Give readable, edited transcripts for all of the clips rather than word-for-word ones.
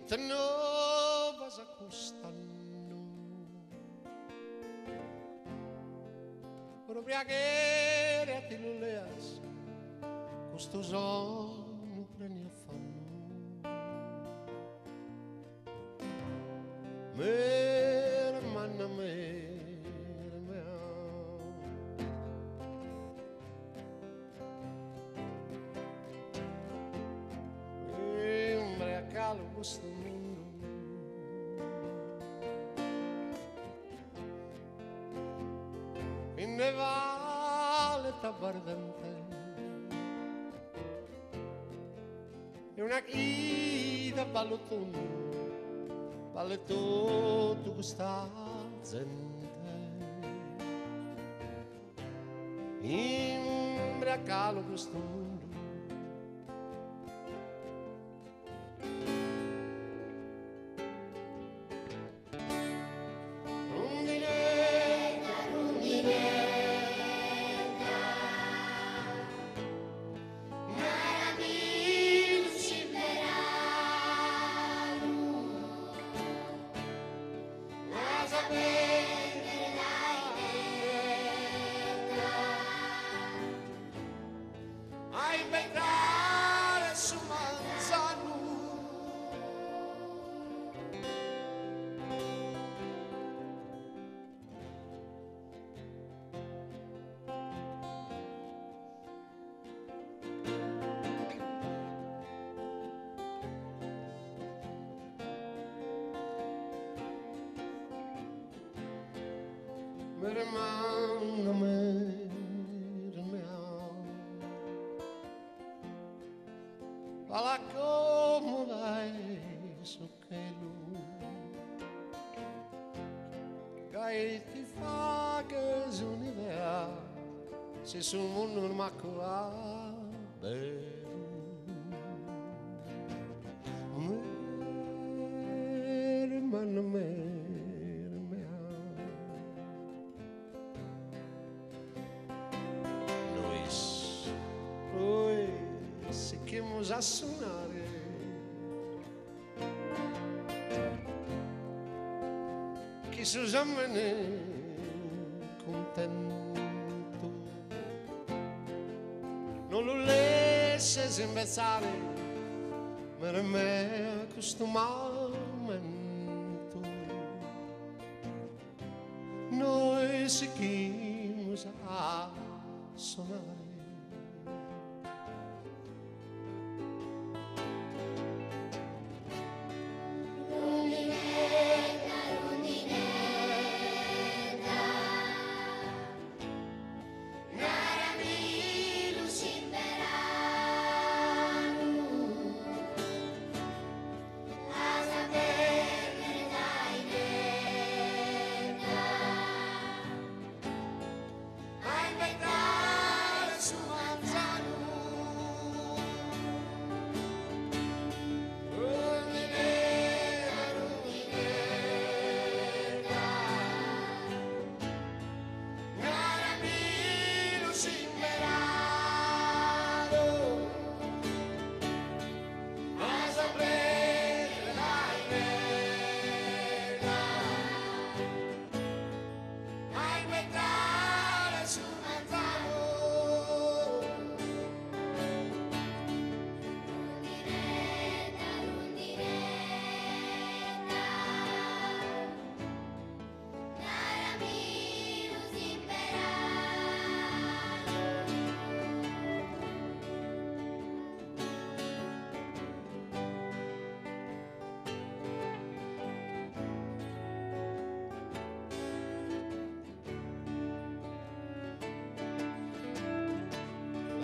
te novas acostando. Proprio che a te lo leas, questo sonno prendi a fanno. Mera manna mera mea. Imbriacalo questo mondo, in ne vale tabardante. E una chida ballo tutto questa gente. Imbriacalo questo mondo. Rondinetta, rondinetta, maravillosi verano, vas a prendere la idea, a inventare su Manzano. Mere manna mere mea, alla comoda e so che lui che ti fa che un'idea se sul mondo non m'acqua mere manna mere mea. Noi seguimos a suonare chi Susanne contento non lo lascia imbezzare ma non è questo momento. Noi seguimos a suonare.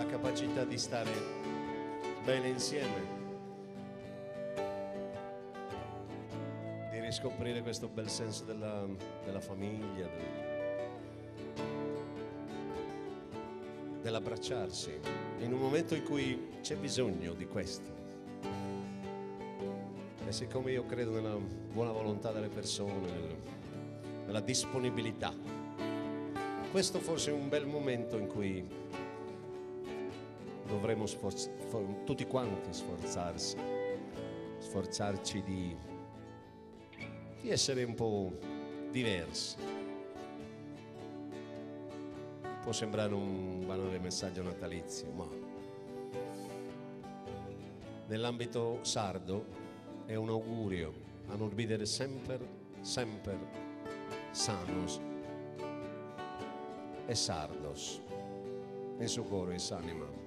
Capacità di stare bene insieme, di riscoprire questo bel senso della famiglia, dell'abbracciarsi in un momento in cui c'è bisogno di questo. E siccome io credo nella buona volontà delle persone, nella disponibilità, questo forse è un bel momento in cui dovremmo tutti quanti sforzarci di essere un po' diversi. Può sembrare un banale messaggio natalizio, ma nell'ambito sardo è un augurio a non ridere sempre, sempre sanos e sardos. In suo cuore, in s'anima.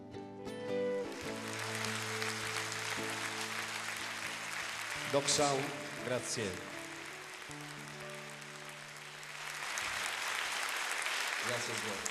Doc Sound, grazie. Grazie a voi.